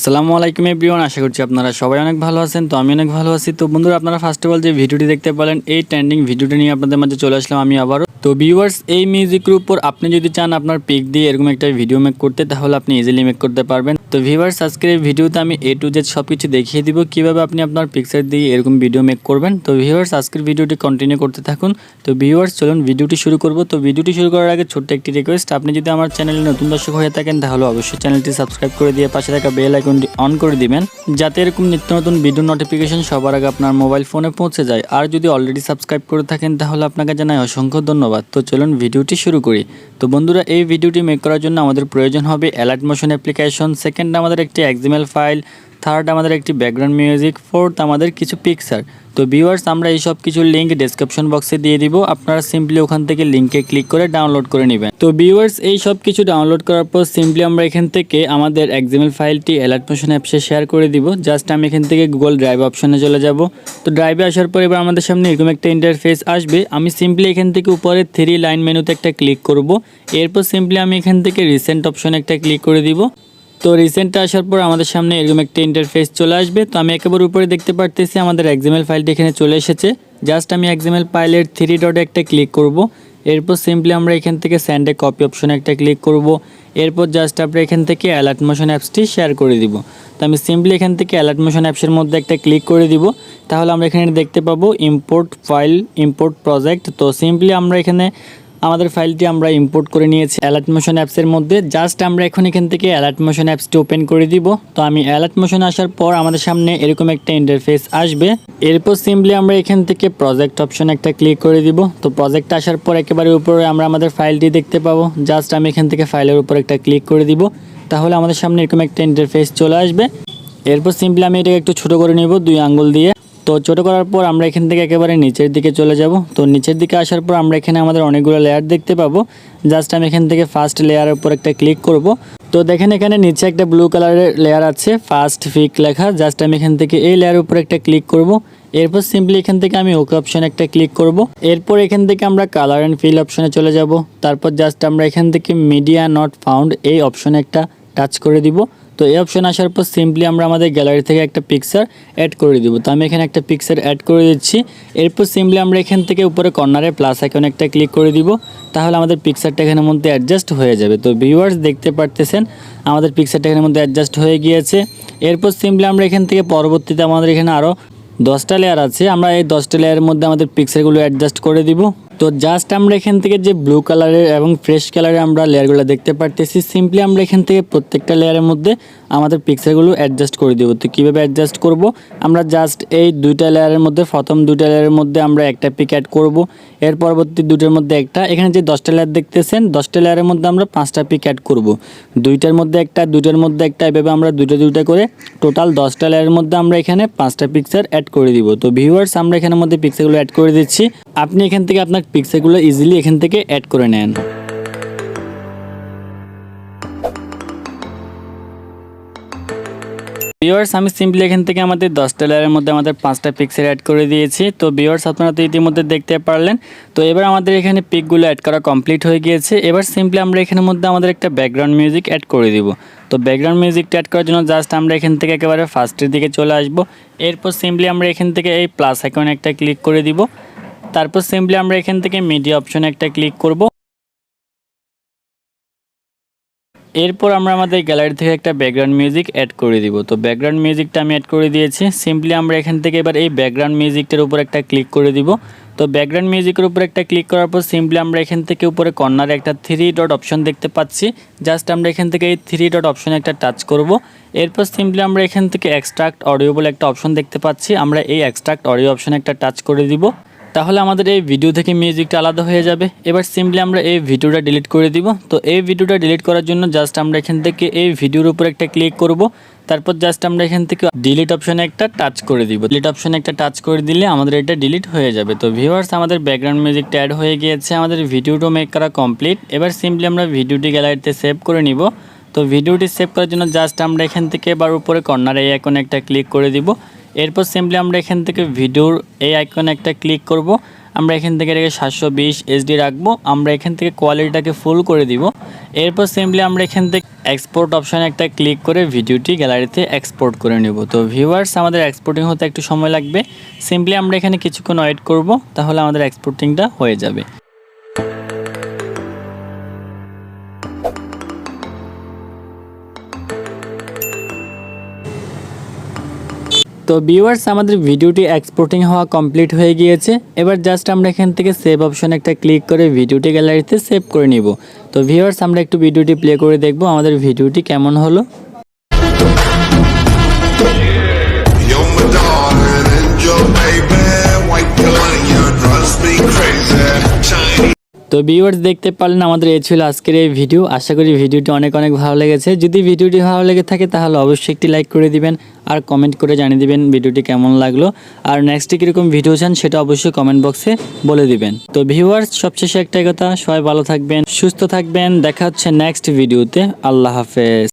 আসসালামু আলাইকুম এভরিওয়ান, আশা করছি আপনারা সবাই অনেক ভালো আছেন। তো আমি অনেক ভালো আছি। তো বন্ধুরা, আপনারা ফার্স্ট অফ অল যে ভিডিওটি দেখতে পেলেন, এই ট্রেন্ডিং ভিডিওটি নিয়ে আপনাদের মাঝে চলে আসলাম আমি আবারও। তো ভিউয়ার্স, এই মিউজিকের উপর আপনি যদি চান আপনার পিক দিয়ে এরকম একটা ভিডিও মেক করতে, তাহলে আপনি ইজিলি মেক করতে পারবেন। তো ভিউয়ার্স, আজকের এই ভিডিওতে আমি A to Z সব কিছু দেখিয়ে দিব কিভাবে আপনি আপনার পিকচার দিয়ে এরকম ভিডিও মেক করবেন। তো ভিউয়ার্স, আজকের ভিডিওটি কন্টিনিউ করতে থাকুন। তো ভিউয়ার্স, চলুন ভিডিওটি শুরু করব। তো ভিডিওটি শুরু করার আগে ছোট্ট একটি রিকোয়েস্ট, আপনি যদি আমার চ্যানেলে নতুন দর্শক হয়ে থাকেন তাহলে অবশ্যই চ্যানেলটি সাবস্ক্রাইব করে দিয়ে পাশে থাকা বেল আইকনটি অন করে দিবেন, যাতে এরকম নিত্য নতুন ভিডিও নোটিফিকেশন সবার আগে আপনার মোবাইল ফোনে পৌঁছে যায়। আর যদি অলরেডি সাবস্ক্রাইব করে থাকেন তাহলে আপনাকে জানাই অসংখ্য ধন্যবাদ। তো চলুন ভিডিওটি শুরু করি। তো বন্ধুরা, এই ভিডিওটি মেক করার জন্য আমাদের প্রয়োজন হবে Alightmotion অ্যাপ্লিকেশন, সেকেন্ড আমাদের একটি XML ফাইল, থার্ড আমাদের একটি ব্যাকগ্রাউন্ড মিউজিক, ফোর্থ আমাদের কিছু পিকচার। তো ভিউয়ার্স, আমরা এই সব কিছুর লিঙ্ক ডেসক্রিপশন বক্সে দিয়ে দিব, আপনারা সিম্পলি ওখান থেকে লিঙ্কে ক্লিক করে ডাউনলোড করে নেবেন। তো ভিউয়ার্স, এই সব কিছু ডাউনলোড করার পর সিম্পলি আমরা এখান থেকে আমাদের XML ফাইলটি Alightmotion অ্যাপসে শেয়ার করে দিব। জাস্ট আমি এখান থেকে গুগল ড্রাইভ অপশনে চলে যাব। তো ড্রাইভে আসার পর এবার আমাদের সামনে এরকম একটা ইন্টারফেস আসবে। আমি সিম্পলি এখান থেকে উপরে 3 লাইন মেনুতে একটা ক্লিক করব। এরপর সিম্পলি আমি এখান থেকে রিসেন্ট অপশনে একটা ক্লিক করে দিব। তো রিসেন্টটা আসার পর আমাদের সামনে এরকম একটা ইন্টারফেস চলে আসবে। তো আমি একেবারে উপরে দেখতে পারতেছি আমাদের XML ফাইলটি এখানে চলে এসেছে। জাস্ট আমি XML ফাইলের 3 ডটে একটা ক্লিক করব। এরপর সিম্পলি আমরা এখান থেকে সেন্ড এ কপি অপশনে একটা ক্লিক করব। এরপর জাস্ট আমরা এখান থেকে Alightmotion অ্যাপসটি শেয়ার করে দিব। তো আমি সিম্পলি এখান থেকে Alightmotion অ্যাপসের মধ্যে একটা ক্লিক করে দিব। তাহলে আমরা এখানে দেখতে পাবো ইম্পোর্ট ফাইল, ইম্পোর্ট প্রজেক্ট। তো সিম্পলি আমরা এখানে আমাদের ফাইলটি আমরা ইম্পোর্ট করে নিয়েছি Alightmotion অ্যাপসের মধ্যে। জাস্ট আমরা এখন এখান থেকে Alightmotion অ্যাপসটি ওপেন করে দিব। তো আমি Alightmotion আসার পর আমাদের সামনে এরকম একটা ইন্টারফেস আসবে। এরপর সিম্পলি আমরা এখান থেকে প্রজেক্ট অপশন একটা ক্লিক করে দিব। তো প্রজেক্ট আসার পর একেবারে উপরে আমরা আমাদের ফাইলটি দেখতে পাবো। জাস্ট আমি এখান থেকে ফাইলের উপর একটা ক্লিক করে দিব। তাহলে আমাদের সামনে এরকম একটা ইন্টারফেস চলে আসবে। এরপর সিম্পলি আমি এটাকে একটু ছোট করে নিব 2 আঙ্গুল দিয়ে। তো ছোটো করার পর আমরা এখান থেকে একেবারে নিচের দিকে চলে যাব। তো নিচের দিকে আসার পর আমরা এখানে আমাদের অনেকগুলো লেয়ার দেখতে পাবো। জাস্ট আমি এখান থেকে ফার্স্ট লেয়ারের উপর একটা ক্লিক করব। তো দেখেন এখানে নিচে একটা ব্লু কালারের লেয়ার আছে, ফার্স্ট পিক লেখা। জাস্ট আমি এখান থেকে এই লেয়ারের উপর একটা ক্লিক করব। এরপর সিম্পলি এখান থেকে আমি ওকে অপশন একটা ক্লিক করব। এরপর এখান থেকে আমরা কালার অ্যান্ড ফিল অপশনে চলে যাব। তারপর জাস্ট আমরা এখান থেকে মিডিয়া নট ফাউন্ড এই অপশনে একটা টাচ করে দিব। তো এই অপশন আসার পর সিম্পলি আমরা আমাদের গ্যালারি থেকে একটা পিকচার অ্যাড করে দিব। তো আমি এখানে একটা পিকচার অ্যাড করে দিচ্ছি। এরপর সিম্পলি আমরা এখান থেকে উপরে কর্নারে প্লাস আইকনে একটা ক্লিক করে দিব। তাহলে আমাদের পিকচারটা এখানের মধ্যে অ্যাডজাস্ট হয়ে যাবে। তো ভিউয়ার্স, দেখতে পারতেছেন আমাদের পিকচারটা এখানের মধ্যে অ্যাডজাস্ট হয়ে গিয়েছে। এরপর সিম্পলি আমরা এখান থেকে পরবর্তীতে আমাদের এখানে আরও 10টা লেয়ার আছে, আমরা এই 10টা লেয়ারের মধ্যে আমাদের পিকচারগুলো অ্যাডজাস্ট করে দিব। তো জাস্ট আমরা এখান থেকে যে ব্লু কালারের এবং ফ্রেশ কালারের আমরা লেয়ারগুলো দেখতে পারতেছি, সিম্পলি আমরা এখান থেকে প্রত্যেকটা লেয়ারের মধ্যে আমাদের পিকচারগুলো অ্যাডজাস্ট করে দেব। তো কীভাবে অ্যাডজাস্ট করব, আমরা জাস্ট এই 2টা লেয়ারের মধ্যে প্রথম 2টা লেয়ারের মধ্যে আমরা একটা পিক অ্যাড করব। এর পরবর্তী 2টার মধ্যে একটা, এখানে যে 10টা লেয়ার দেখতেছেন 10টা লেয়ারের মধ্যে আমরা 5টা পিক অ্যাড করব। 2টার মধ্যে একটা, 2টার মধ্যে একটা, এভাবে আমরা 2টা করে টোটাল 10টা লেয়ারের মধ্যে আমরা এখানে 5টা পিকচার অ্যাড করে দিব। তো ভিউয়ার্স, আমরা এখানের মধ্যে পিকচারগুলো অ্যাড করে দিচ্ছি। আপনি এখান থেকে আপনার পিকচারগুলো ইজিলি এখান থেকে অ্যাড করে নেন। ভিউয়ার্স, আমি সিম্পলি এখান থেকে আমাদের 10টা লেয়ারের মধ্যে আমাদের 5টা পিকচার অ্যাড করে দিয়েছি। তো ভিউয়ার্স, আপনারা তো ইতিমধ্যে দেখতে পারলেন। তো এবার আমাদের এখানে পিকগুলো অ্যাড করা কমপ্লিট হয়ে গিয়েছে। এবার সিম্পলি আমরা এখানের মধ্যে আমাদের একটা ব্যাকগ্রাউন্ড মিউজিক অ্যাড করে দিব। তো ব্যাকগ্রাউন্ড মিউজিকটা অ্যাড করার জন্য জাস্ট আমরা এখান থেকে একেবারে ফার্স্টের দিকে চলে আসব। এরপর সিম্পলি আমরা এখান থেকে এই প্লাস আইকনে একটা ক্লিক করে দিব। তারপর সিম্পলি আমরা এখান থেকে মিডিয়া অপশনে একটা ক্লিক করব। এরপর আমরা আমাদের গ্যালারি থেকে একটা ব্যাকগ্রাউন্ড মিউজিক অ্যাড করে দিব। তো ব্যাকগ্রাউন্ড মিউজিকটা আমি অ্যাড করে দিয়েছি। সিম্পলি আমরা এখান থেকে এবার এই ব্যাকগ্রাউন্ড মিউজিকটার উপর একটা ক্লিক করে দিব। তো ব্যাকগ্রাউন্ড মিউজিকের উপর একটা ক্লিক করার পর সিম্পলি আমরা এখান থেকে উপরে কর্নারে একটা 3 ডট অপশন দেখতে পাচ্ছি। জাস্ট আমরা এখান থেকে এই 3 ডট অপশনে একটা টাচ করব। এরপর সিম্পলি আমরা এখান থেকে এক্সট্রাক্ট অডিও বলে একটা অপশন দেখতে পাচ্ছি, আমরা এই এক্সট্রাক্ট অডিও অপশনে একটা টাচ করে দিব। তাহলে আমাদের এই ভিডিও থেকে মিউজিকটা আলাদা হয়ে যাবে। এবার সিম্পলি আমরা এই ভিডিওটা ডিলিট করে দিব। তো এই ভিডিওটা ডিলিট করার জন্য জাস্ট আমরা এখান থেকে এই ভিডিওর উপর একটা ক্লিক করব। তারপর জাস্ট আমরা এখান থেকে ডিলিট অপশনে একটা টাচ করে দিব। ডিলিট অপশনে একটা টাচ করে দিলে আমাদের এটা ডিলিট হয়ে যাবে। তো ভিউয়ার্স, আমাদের ব্যাকগ্রাউন্ড মিউজিকটা অ্যাড হয়ে গিয়েছে, আমাদের ভিডিওটা মেক করা কমপ্লিট। এবার সিম্পলি আমরা ভিডিওটি গ্যালারিতে সেভ করে নিব। তো ভিডিওটি সেভ করার জন্য জাস্ট আমরা এখান থেকে এবার উপরে কর্নারে এই আইকনে একটা ক্লিক করে দিব। এরপর সিম্পলি আমরা এখান থেকে ভিডিওর এই আইকনে একটা ক্লিক করব। আমরা এখান থেকে এটাকে 720 এইচডি রাখবো। আমরা এখান থেকে কোয়ালিটিটাকে ফুল করে দিব। এরপর সিম্পলি আমরা এখান থেকে এক্সপোর্ট অপশানে একটা ক্লিক করে ভিডিওটি গ্যালারিতে এক্সপোর্ট করে নেব। তো ভিউয়ার্স, আমাদের এক্সপোর্টিং হতে একটু সময় লাগবে। সিম্পলি আমরা এখানে কিছুক্ষণ ওয়েট করব, তাহলে আমাদের এক্সপোর্টিংটা হয়ে যাবে। তো ভিউয়ার্স, আমাদের ভিডিওটি এক্সপোর্টিং হওয়া কমপ্লিট হয়ে গিয়েছে। এবার জাস্ট আমরা এখান থেকে সেভ অপশনে একটা ক্লিক করে ভিডিওটি গ্যালারিতে সেভ করে নিব। তো ভিউয়ার্স, আমরা একটু ভিডিওটি প্লে করে দেখব আমাদের ভিডিওটি কেমন হলো। তো ভিউয়ার্স, দেখতে পারলেন আমাদের এই ছিল আজকের এই ভিডিও। আশা করি ভিডিওটি অনেক ভালো লেগেছে। যদি ভিডিওটি ভালো লেগে থাকে তাহলে অবশ্যই একটি লাইক করে দিবেন আর কমেন্ট করে জানিয়ে দিবেন ভিডিওটি কেমন লাগলো। আর নেক্সটে কীরকম ভিডিও চান সেটা অবশ্যই কমেন্ট বক্সে বলে দিবেন। তো ভিউয়ার্স, সবশেষে একটাই কথা, সবাই ভালো থাকবেন, সুস্থ থাকবেন। দেখা হচ্ছে নেক্সট ভিডিওতে। আল্লাহ হাফেজ।